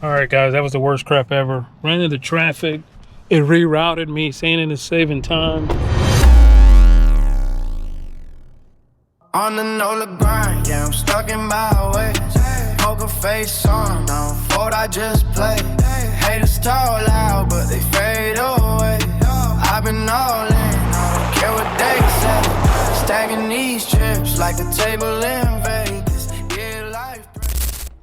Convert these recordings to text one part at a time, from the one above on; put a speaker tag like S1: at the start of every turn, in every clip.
S1: All right, guys, that was the worst crap ever. Ran into traffic. It rerouted me, saying it is saving time.
S2: On the Nola grind, yeah, I'm stuck in my ways. Poker face on, don't fold, I just play. Haters talk loud, but they fade away. I've been all in, I don't care what they say. Stacking these chips like a table in Vegas. Yeah, life.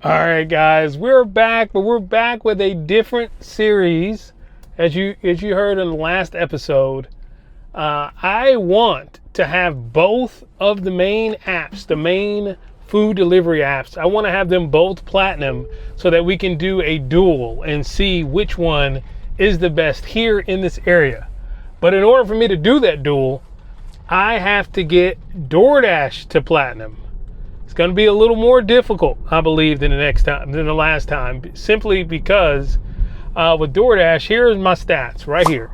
S1: All right, guys, we're back, but we're back with a different series. As you heard in the last episode, I want to have both of the main apps, the main food delivery apps. I want to have them both platinum so that we can do a duel and see which one is the best here in this area. But in order for me to do that duel, I have to get DoorDash to platinum. It's going to be a little more difficult, I believe, than the last time, simply because with DoorDash, here's my stats right here.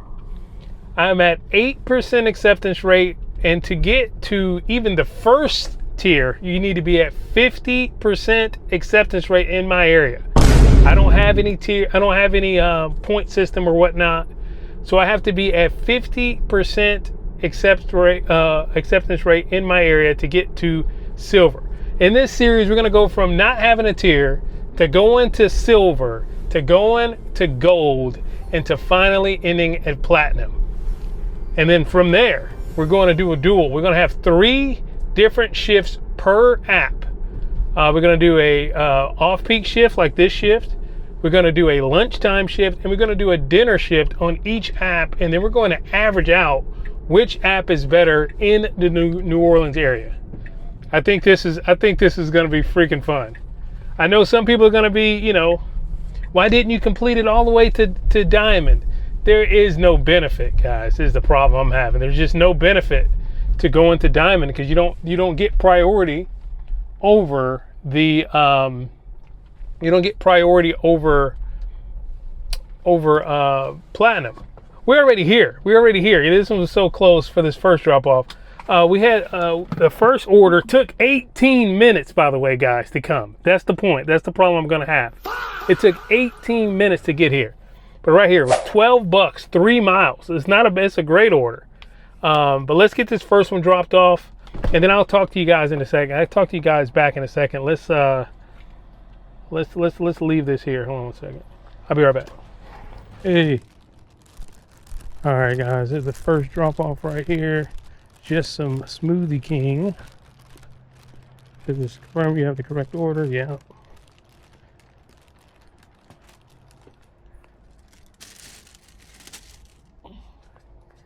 S1: I'm at 8% acceptance rate, and to get to even the first tier, you need to be at 50% acceptance rate in my area. I don't have any tier, I don't have any point system or whatnot, so I have to be at 50% acceptance rate in my area to get to silver. In this series, we're going to go from not having a tier to going to silver to going to gold and to finally ending at platinum. And then from there, we're going to do a duel. We're going to have 3 different shifts per app. We're going to do a off-peak shift like this shift. We're going to do a lunchtime shift, and we're going to do a dinner shift on each app. And then we're going to average out which app is better in the New Orleans area. I think this is going to be freaking fun. I know some people are going to be, why didn't you complete it all the way to diamond? There is no benefit, guys. This is the problem I'm having. There's just no benefit to going to diamond because you don't get priority over the platinum. We're already here. This one was so close for this first drop off. We had the first order took 18 minutes, by the way, guys, to come. That's the point. That's the problem I'm gonna have. It took 18 minutes to get here. But right here, it was $12, 3 miles. It's a great order. But let's get this first one dropped off, and then I'll talk to you guys in a second. I'll talk to you guys back in a second. Let's leave this here. Hold on one second. I'll be right back. Hey. All right, guys, this is the first drop off right here. Just some Smoothie King. Does this confirm you have the correct order? Yeah.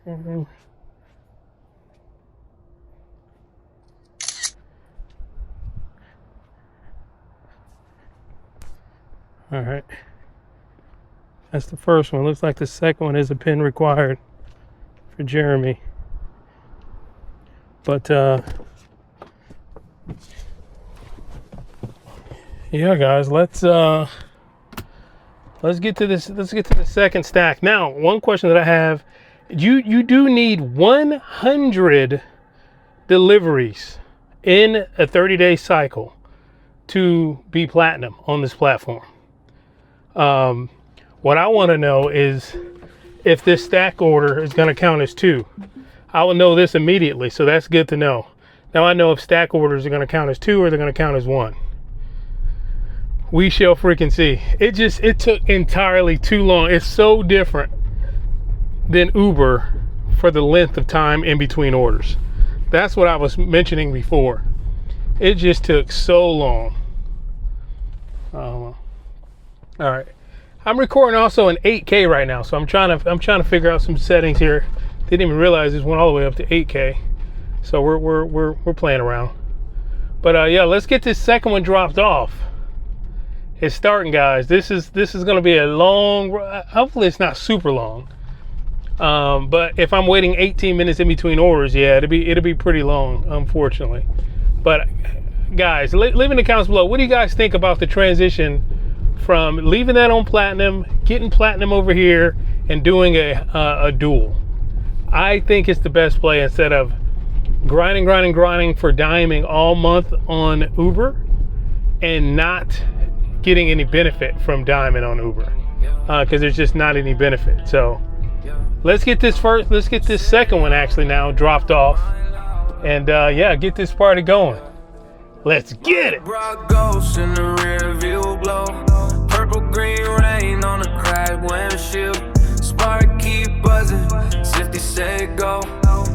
S1: All right. That's the first one. Looks like the second one is a pin required for Jeremy. But yeah, guys, let's get to this. Let's get to the second stack. Now, one question that I have, you do need 100 deliveries in a 30-day cycle to be platinum on this platform. What I want to know is if this stack order is going to count as 2. I will know this immediately, so that's good to know. Now I know if stack orders are going to count as 2 or they're going to count as 1. We shall freaking see. It took entirely too long. It's so different than Uber for the length of time in between orders. That's what I was mentioning before. It just took so long. All right. I'm recording also in 8K right now, so I'm trying to figure out some settings here. Didn't even realize this went all the way up to 8K. So we're playing around. But yeah, let's get this second one dropped off. It's starting, guys. This is going to be a long. Hopefully, it's not super long. But if I'm waiting 18 minutes in between orders, yeah, it'll be pretty long, unfortunately. But guys, leave in the comments below. What do you guys think about the transition from leaving that on platinum, getting platinum over here, and doing a duel? I think it's the best play instead of grinding for diming all month on Uber and not getting any benefit from Diamond on Uber, because there's just not any benefit. So let's get this second one actually now dropped off, and yeah, get this party going. Let's get it.
S2: Ghosts in the rear view glow. Purple green rain on a cracked windshield. Spark keep buzzing. 50 say go.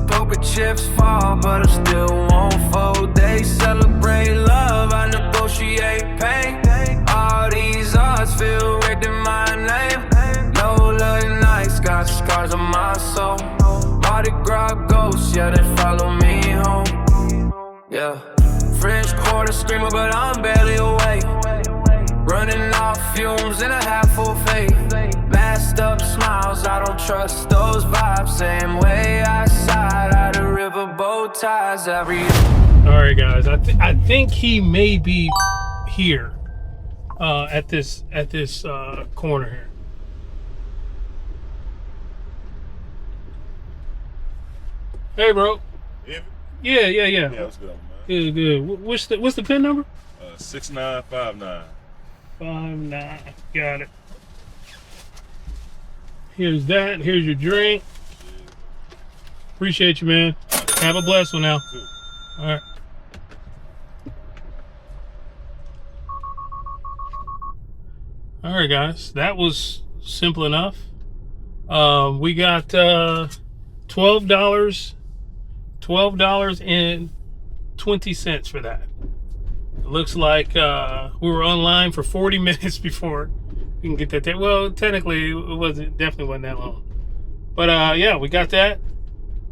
S2: Poker chips fall, but I still won't fold. They celebrate love, I negotiate pain. All these odds feel rigged in my name. Nola nights got scars on my soul. Mardi Gras ghosts, yeah, they follow me home. Yeah. French Quarter screamer, but I'm barely awake. Running off fumes in a half full faith. Masked up smiles, I don't trust those vibes. Same way I side out of river bow ties every.
S1: All right, guys. I think he may be here at this corner here. Hey, bro. Yeah.
S3: Yeah, what's good, man?
S1: Good. What's the PIN number?
S3: 6959.
S1: 59. Got it. Here's that. Here's your drink. Appreciate you, man. Have a blessed one now.
S3: Cool.
S1: All right. All right, guys. That was simple enough. We got $12.20 for that. It looks like we were online for 40 minutes before we can get that there. Well, technically it definitely wasn't that long. But yeah, we got that.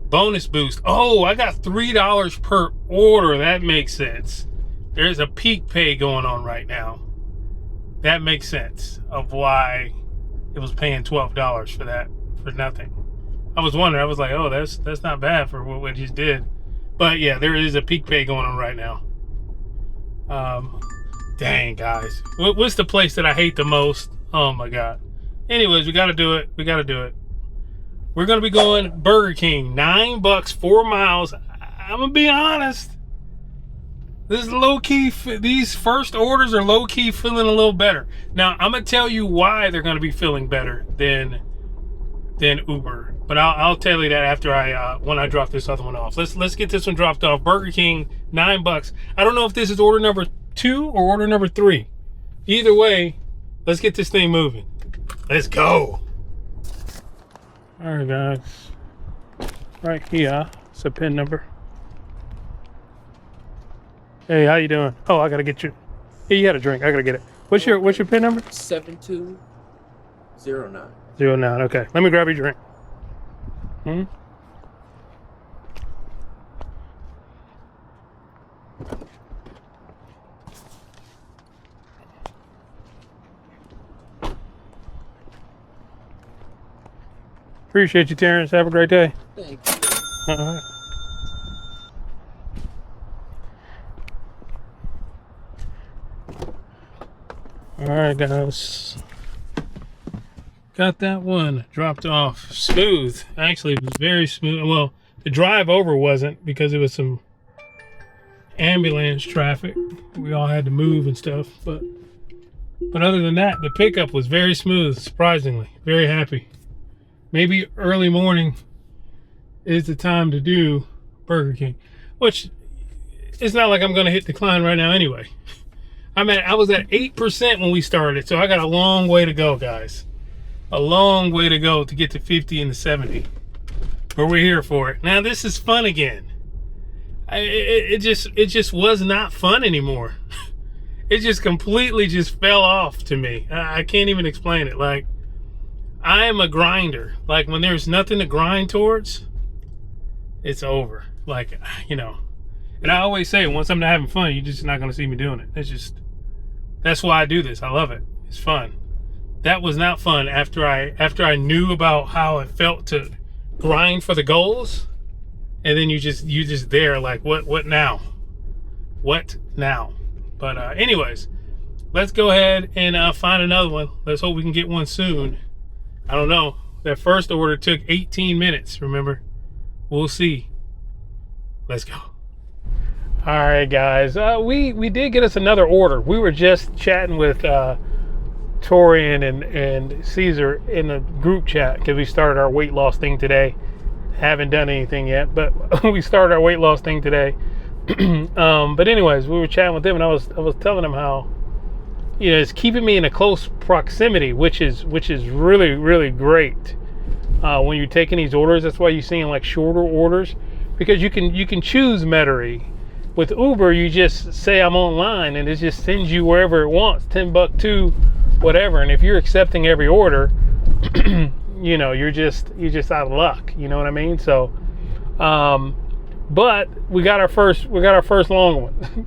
S1: Bonus boost. Oh, I got $3 per order. That makes sense. There's a peak pay going on right now. That makes sense of why it was paying $12 for that, for nothing. I was wondering, I was like, oh, that's not bad for what we just did. But yeah, there is a peak pay going on right now. Dang, guys. What's the place that I hate the most? Oh my God. Anyways, we gotta do it. We're gonna be going Burger King. $9, 4 miles. I'm gonna be honest. This is low-key, these first orders are low-key feeling a little better. Now, I'm gonna tell you why they're gonna be feeling better than Uber. But I'll tell you that after when I drop this other one off. Let's get this one dropped off. Burger King, $9. I don't know if this is order number 2 or order number 3. Either way, let's get this thing moving. Let's go. All right, guys. Right here, it's a PIN number. Hey, how you doing? Oh, I gotta get you. Hey, you had a drink. I gotta get it. What's your PIN number?
S4: 7209.
S1: 09. Okay, let me grab your drink. Appreciate you, Terrence. Have a great day.
S4: Thank you.
S1: All right. All right, guys. Got that one dropped off. Smooth. Actually, it was very smooth. Well, the drive over wasn't, because it was some ambulance traffic. We all had to move and stuff. But other than that, the pickup was very smooth, surprisingly. Very happy. Maybe early morning is the time to do Burger King, which it's not like I'm going to hit decline right now anyway. I was at 8% when we started, so I got a long way to go, guys. A long way to go to get to 50 and the 70. But we're here for it. Now this is fun again. It just was not fun anymore. It just completely just fell off to me. I can't even explain it. Like, I am a grinder. Like, when there's nothing to grind towards, it's over. Like, you know. And I always say, once I'm not having fun, you're just not going to see me doing it. That's why I do this. I love it. It's fun. That was not fun after I knew about how it felt to grind for the goals, and then you just there like, what now? What now? But anyways, let's go ahead and find another one. Let's hope we can get one soon. I don't know. That first order took 18 minutes, remember? We'll see. Let's go. All right, guys. We did get us another order. We were just chatting with Torian and Caesar in the group chat because we started our weight loss thing today. Haven't done anything yet, but we started our weight loss thing today. But anyways, we were chatting with them, and I was telling them how, you know, it's keeping me in a close proximity, which is really, really great. When you're taking these orders, that's why you're seeing like shorter orders, because you can choose Metairie. With Uber, you just say I'm online, and it just sends you wherever it wants, $10 to whatever. And if you're accepting every order, you know, you're just out of luck. You know what I mean? So, but we got our first long one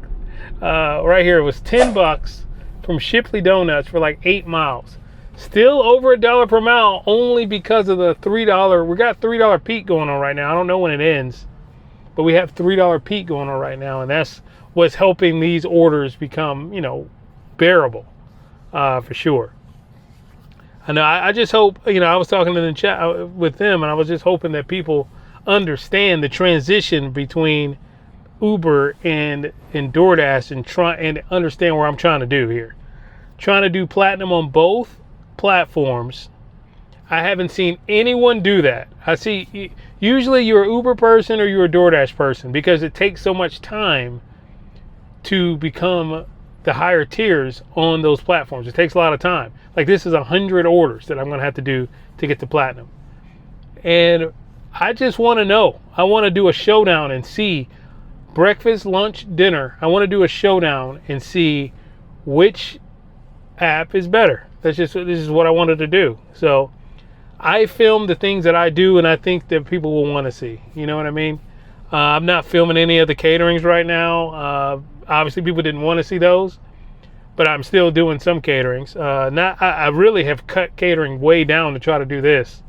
S1: right here. It was $10 from Shipley Donuts for like 8 miles. Still over $1 per mile, only because of the $3. We got $3 peak going on right now. I don't know when it ends, but we have $3 peak going on right now, and that's what's helping these orders become, you know, bearable for sure. I know. I just hope, you know, I was talking in the chat with them, and I was just hoping that people understand the transition between Uber and DoorDash and understand what I'm trying to do here. Trying to do platinum on both platforms. I haven't seen anyone do that. I see usually you're an Uber person or you're a DoorDash person, because it takes so much time to become the higher tiers on those platforms. It takes a lot of time. Like, this is 100 orders that I'm going to have to do to get to platinum. And I just want to know. I want to do a showdown and see breakfast, lunch, dinner. I want to do a showdown and see which app is better. This is what I wanted to do. So I film the things that I do, and I think that people will want to see. You know what I mean? I'm not filming any of the caterings right now. Obviously, people didn't want to see those, but I'm still doing some caterings. I really have cut catering way down to try to do this.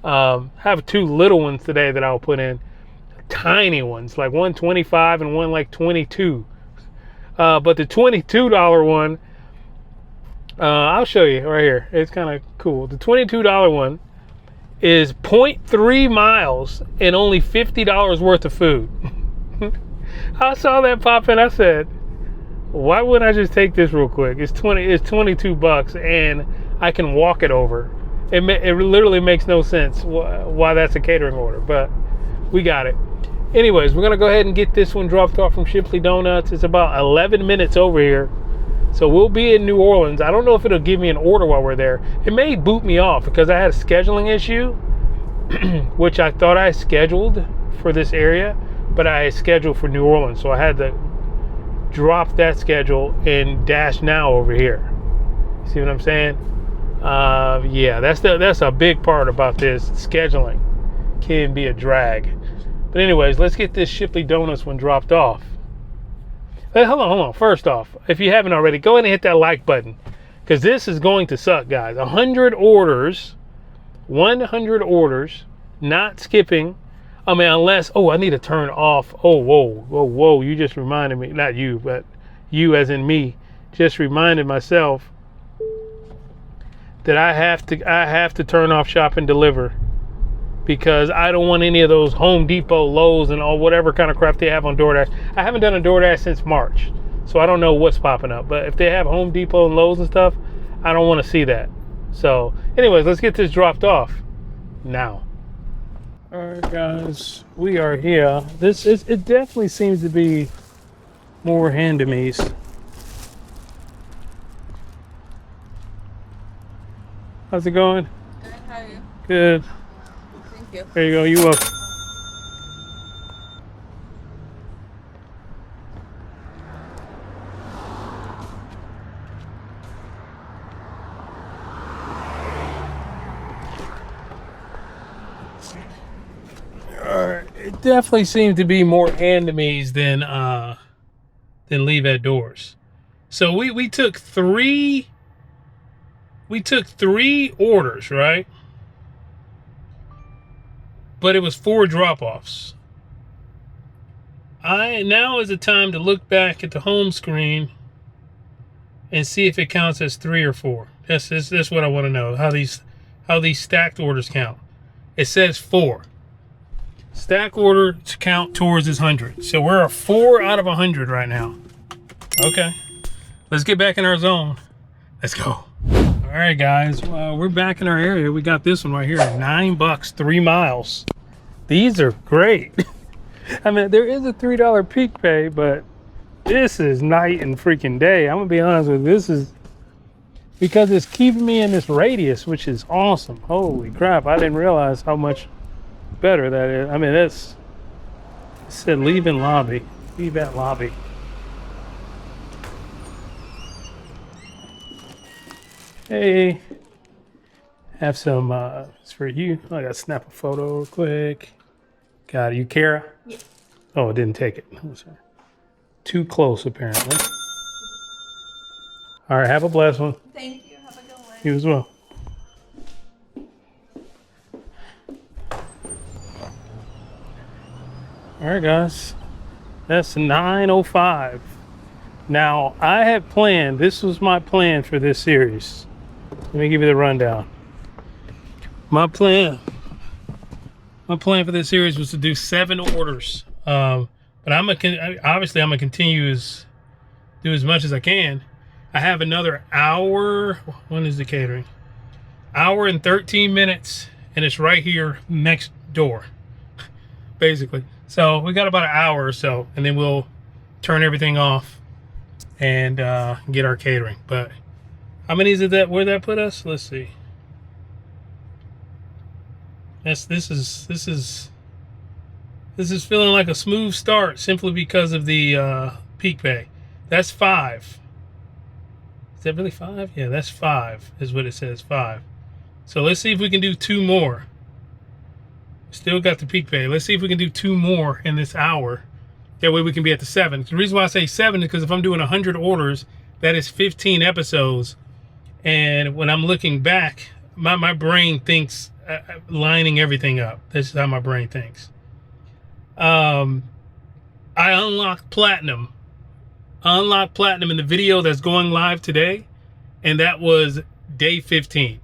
S1: Have 2 little ones today that I'll put in, tiny ones, like one 25 and one like 22. But the $22 one, I'll show you right here. It's kind of cool. The $22 one is 0.3 miles and only $50 worth of food. I saw that pop in. I said, why wouldn't I just take this real quick? It's $22 and I can walk it over. It literally makes no sense why that's a catering order, but we got it. Anyways, we're going to go ahead and get this one dropped off from Shipley Donuts. It's about 11 minutes over here. So we'll be in New Orleans. I don't know if it'll give me an order while we're there. It may boot me off because I had a scheduling issue, which I thought I scheduled for this area, but I scheduled for New Orleans. So I had to drop that schedule and dash now over here. See what I'm saying? Yeah, that's a big part about this. Scheduling can be a drag. But anyways, let's get this Shipley Donuts one dropped off. Hey, hold on. First off, if you haven't already, go ahead and hit that like button, because this is going to suck, guys. 100 orders, not skipping. I mean, unless, I need to turn off. Whoa. You just reminded me, not you, but you as in me, just reminded myself that I have to turn off shop and deliver, because I don't want any of those Home Depot, Lowe's, and all whatever kind of crap they have on DoorDash. I haven't done a DoorDash since March, so I don't know what's popping up. But if they have Home Depot and Lowe's and stuff, I don't want to see that. So anyways, let's get this dropped off now. All right, guys, we are here. It definitely seems to be more hand-to-me's. How's it going?
S4: Good, how are you?
S1: Good.
S4: Thank you.
S1: There you go. You're welcome. Alright. It definitely seems to be more hand-to-me's than leave at doors. So we took three orders, right? But it was 4 drop-offs. Now is the time to look back at the home screen and see if it counts as 3 or 4. That's what I want to know. How these stacked orders count. It says 4. Stack order to count towards his 100. So we're a 4 out of 100 right now. Okay, let's get back in our zone. Let's go. All right, guys, we're back in our area. We got this one right here, $9, 3 miles. These are great. I mean, there is a $3 peak pay, but this is night and freaking day. I'm gonna be honest with you. This is because it's keeping me in this radius, which is awesome. Holy crap, I didn't realize how much better that is. I mean, it said leave in lobby. Leave at lobby. Hey, have some, it's for you. I gotta snap a photo real quick. Got it. You, Kara?
S4: Yeah.
S1: Oh, it didn't take it. Oh, sorry. Too close, apparently. All right, have a blessed one.
S4: Thank you. Have a good one.
S1: You as well. All right, guys. That's 9:05. Now, I had planned, this was my plan for this series. Let me give you the rundown. My plan for this series was to do 7 orders. But obviously I'm gonna continue do as much as I can. I have another hour. When is the catering? Hour and 13 minutes, and it's right here next door, basically. So we got about an hour or so, and then we'll turn everything off and get our catering. But how many is it that where that put us? Let's see. This is feeling like a smooth start simply because of the peak pay. That's 5. Is that really 5? Yeah, that's 5 is what it says, 5. So let's see if we can do 2 more. Still got the peak pay. Let's see if we can do 2 more in this hour. That way we can be at the 7. The reason why I say 7 is because if I'm doing 100 orders, that is 15 episodes. And when I'm looking back, my brain thinks lining everything up. This is how my brain thinks. I unlocked platinum. I unlocked platinum in the video that's going live today, and that was day 15.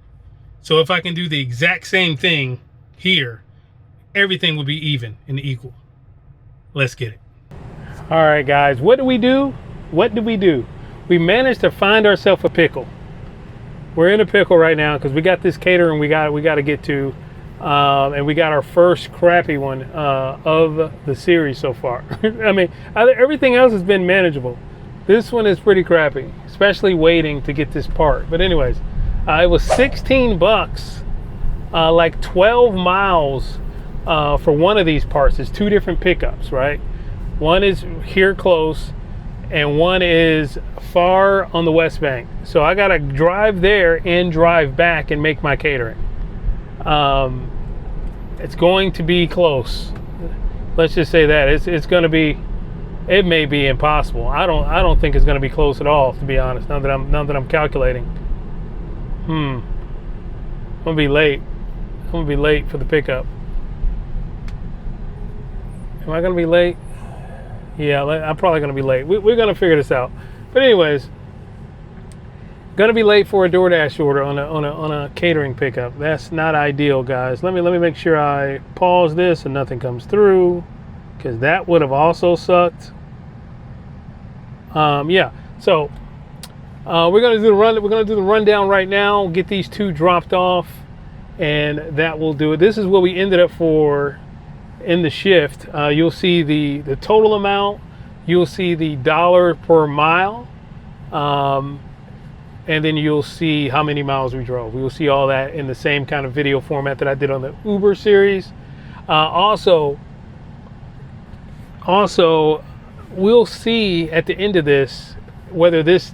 S1: So if I can do the exact same thing here, everything will be even and equal. Let's get it. All right, guys, what do we do? What did we do? We managed to find ourselves a pickle. We're in a pickle right now because we got this catering we got to get to, and we got our first crappy one of the series so far. I mean, everything else has been manageable. This one is pretty crappy, especially waiting to get this part. But anyways, it was $16, like 12 miles for one of these parts. It's 2 different pickups, right? One is here close, and one is far on the West Bank. So I gotta drive there and drive back and make my catering. It's going to be close. Let's just say that it's going to be. It may be impossible. I don't think it's going to be close at all, to be honest. Now that I'm calculating. I'm gonna be late. I'm gonna be late for the pickup. Am I gonna be late? Yeah, I'm probably gonna be late. We're gonna figure this out. But anyways, gonna be late for a DoorDash order on a catering pickup. That's not ideal, guys. Let me make sure I pause this and nothing comes through, because that would have also sucked. Yeah. So we're gonna do the rundown right now. Get these 2 dropped off, and that will do it. This is what we ended up for in the shift. You'll see the total amount. You'll see the dollar per mile, and then you'll see how many miles we drove. We will see all that in the same kind of video format that I did on the Uber series. Also, we'll see at the end of this whether this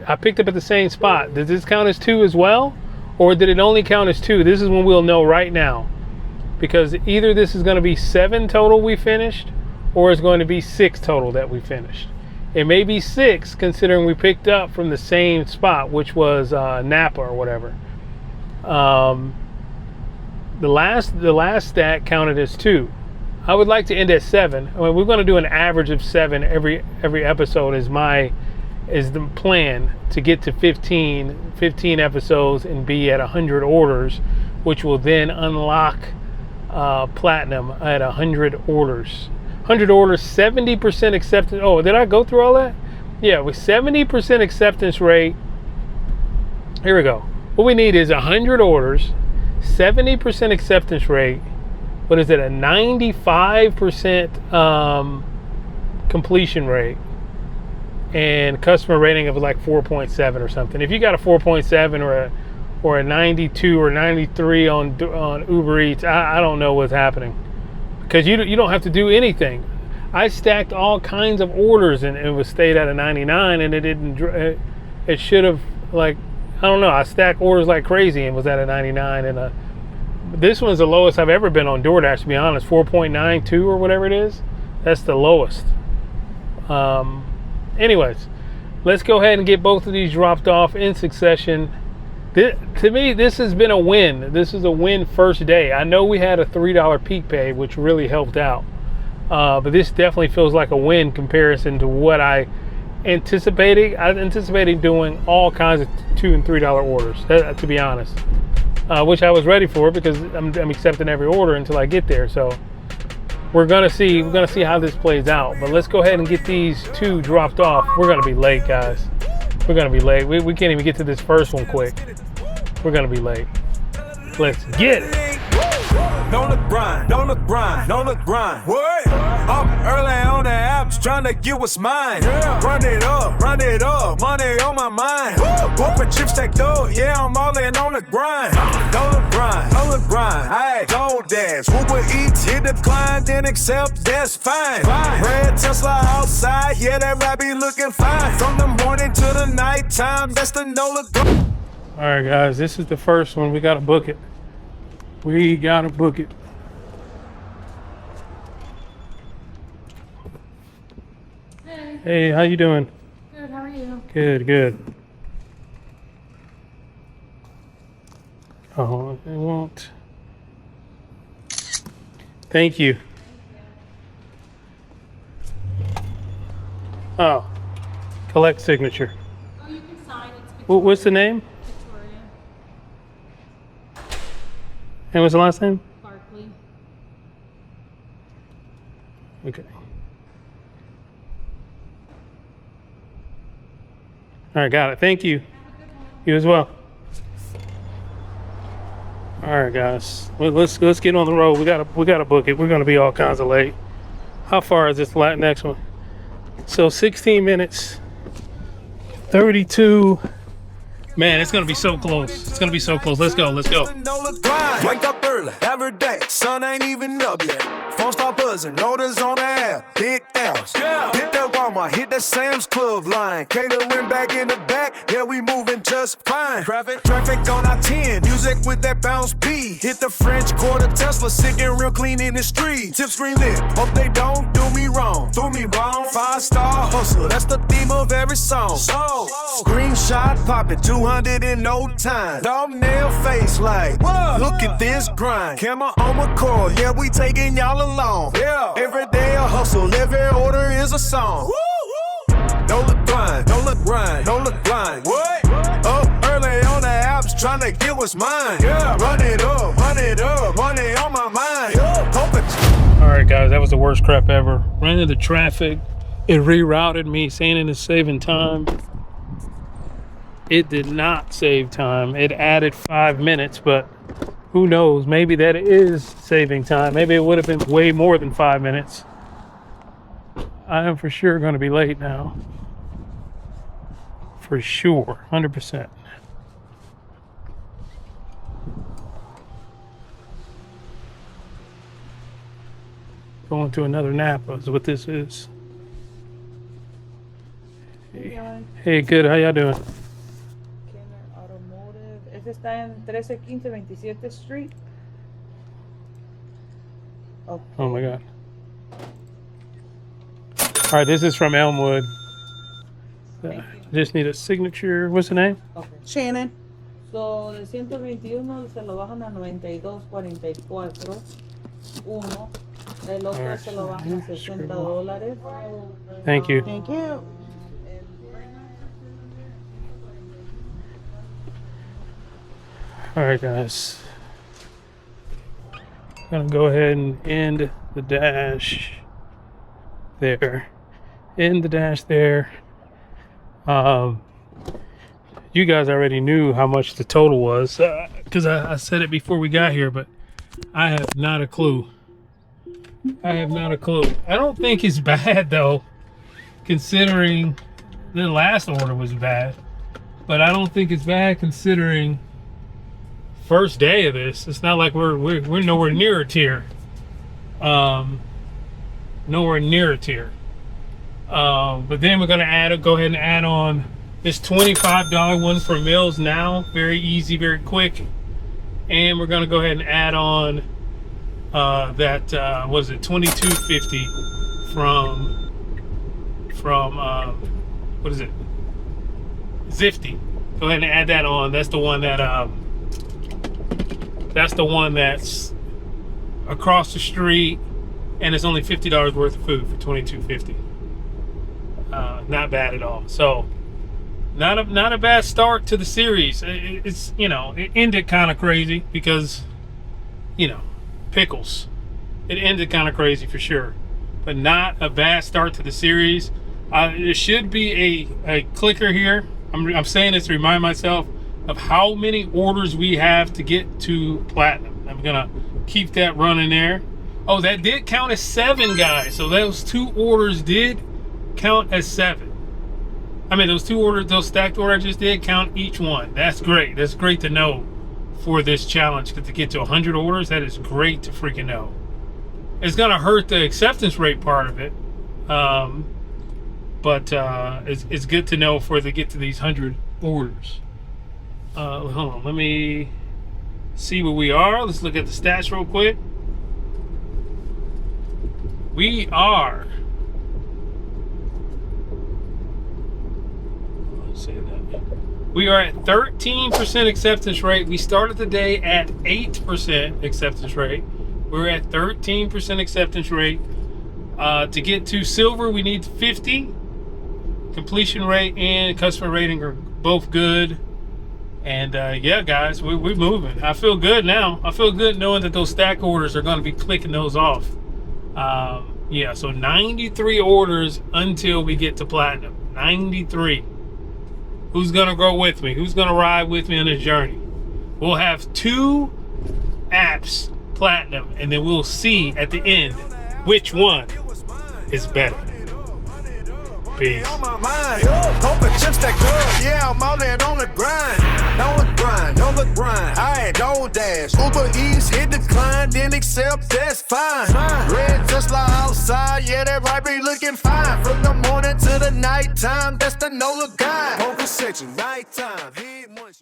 S1: I picked up at the same spot. Does this count as 2 as well, or did it only count as 2? This is when we'll know right now, because either this is going to be 7 total we finished, or it's going to be 6 total that we finished. It may be 6 considering we picked up from the same spot, which was Napa or whatever. The last stack counted as 2. I would like to end at 7. I mean, we're going to do an average of 7 every episode is the plan, to get to 15 episodes and be at 100 orders, which will then unlock platinum. I had 100 orders. 100 orders, 70% acceptance. Oh, did I go through all that? Yeah, with 70% acceptance rate. Here we go. What we need is 100 orders, 70% acceptance rate. What is it? A 95% completion rate, and customer rating of like 4.7 or something. If you got a 4.7 or a 92 or 93 on Uber Eats, I don't know what's happening, because you don't have to do anything. I stacked all kinds of orders and it was stayed at a 99, and it should have, like, I don't know, I stacked orders like crazy and was at a 99, and this one's the lowest I've ever been on DoorDash, to be honest. 4.92 or whatever it is. That's the lowest. Anyways, let's go ahead and get both of these dropped off in succession. To me, this has been a win. This is a win first day. I know we had a $3 peak pay, which really helped out. But this definitely feels like a win comparison to what I anticipated. I anticipated doing all kinds of $2 and $3 orders, to be honest. Which I was ready for, because I'm accepting every order until I get there. So we're gonna see how this plays out. But let's go ahead and get these two dropped off. We're gonna be late, guys. We're gonna be late. We can't even get to this first one quick. We're gonna be late. Let's get it.
S5: Don't look grind, don't look grind, don't look grind. What? Up early on the apps, trying to get what's mine. Run it up, money on my mind. Whooping chips stacked up, yeah, I'm all in on the grind. Don't look grind, don't look grind. Hey, DoorDash, Uber Eats, hit decline, then accept, that's fine. Red Tesla outside, yeah, that rap be looking fine. From the morning to the nighttime, that's the Nola.
S1: All right, guys, this is the first one. We gotta book it. We gotta book it. Hey, how you doing?
S4: Good, how are you?
S1: Good. Oh, it won't. Thank you. Oh, collect signature.
S4: Oh, you can sign. It's
S1: What's the name?
S4: Victoria.
S1: And what's the last name?
S4: Barkley.
S1: Okay. All right, got it. Thank you. You as well. All right, guys. Let's get on the road. We gotta book it. We're gonna be all kinds of late. How far is this next one? So 16 minutes. 32. Man, it's gonna be so close. It's gonna be so close. Let's go.
S5: Wake up early, every day, sun ain't even up yet. Phone start buzzing, orders on the app, big L's. Hit that Walmart, hit that Sam's Club line. Catering back in the back, yeah, we moving just fine. Traffic on our 10, music with that bounce beat. Hit the French Quarter Tesla, sick and real clean in the street. Tip screen lit, hope they don't do me wrong. 5-star hustle, that's the theme of every song. So, screenshot popping, 200 in no time. Thumbnail face like, whoa, look at this grind. Camera on my core, yeah, we taking y'all along. Yeah, every day a hustle, every order is a song. Don't look blind, don't look grind, don't look blind. What? Up early on the apps, trying to get what's mine. Yeah, run it up, money on my mind.
S1: All right, guys, that was the worst crap ever. Ran into traffic. It rerouted me, saying it is saving time. It did not save time. It added 5 minutes, but who knows? Maybe that is saving time. Maybe it would have been way more than 5 minutes. I am for sure going to be late now. For sure, 100%. Going to another Napa is what this is. Hey, good. How y'all doing?
S6: Automotive. Este está en 1315 27th Street. Okay.
S1: Oh my God. All right, this is from Elmwood. Just need a signature. What's the name?
S6: Okay.
S7: Shannon.
S6: So, de 121 se lo bajan a 92.44. Uno. El otro
S1: Alright,
S6: se lo bajan a $60.
S1: Thank you.
S7: Thank you.
S1: All right, guys. Gonna go ahead and end the dash there. End the dash there. You guys already knew how much the total was because I said it before we got here, but I have not a clue. I have not a clue. I don't think it's bad though, considering the last order was bad. But I don't think it's bad considering first day of this. It's not like we're nowhere near a tier. Nowhere near a tier. But then we're gonna go ahead and add on this $25 one for meals now. Very easy, very quick. And we're gonna go ahead and add on that was it $22.50 from what is it, Zifty. Go ahead and add that on. That's the one that's across the street, and it's only $50 worth of food for $22.50. Not bad at all. So not a bad start to the series. It's, you know, it ended kind of crazy because, you know, pickles. It ended kind of crazy for sure, but not a bad start to the series. There should be a clicker here. I'm saying this to remind myself of how many orders we have to get to platinum. I'm gonna keep that running there. Oh, that did count as 7, guys. So those 2 orders did count as 7. I mean, those stacked orders just did count each one. That's great. That's great to know for this challenge. To get to 100 orders, that is great to freaking know. It's gonna hurt the acceptance rate part of it, but it's good to know to get to these 100 orders. Hold on, let me see where we are. Let's look at the stats real quick. We are, we are at 13% acceptance rate. We started the day at 8% acceptance rate. We're at 13% acceptance rate. To get to silver, we need 50. Completion rate and customer rating are both good. And yeah, guys, we're moving. I feel good now. I feel good knowing that those stack orders are going to be clicking those off. Yeah, so 93 orders until we get to platinum. 93. Who's going to go with me? Who's going to ride with me on this journey? We'll have 2 apps platinum, and then we'll see at the end which one is better. Peace.
S5: On my mind, hope the chips that good. Yeah, I'm out there on the grind. On the grind. I had DoorDash, Uber Eats, hit decline, then accept, that's fine. Red Tesla outside, yeah, that right be looking fine. From the morning to the nighttime, that's the Nola guy. Focus section, nighttime, head munching.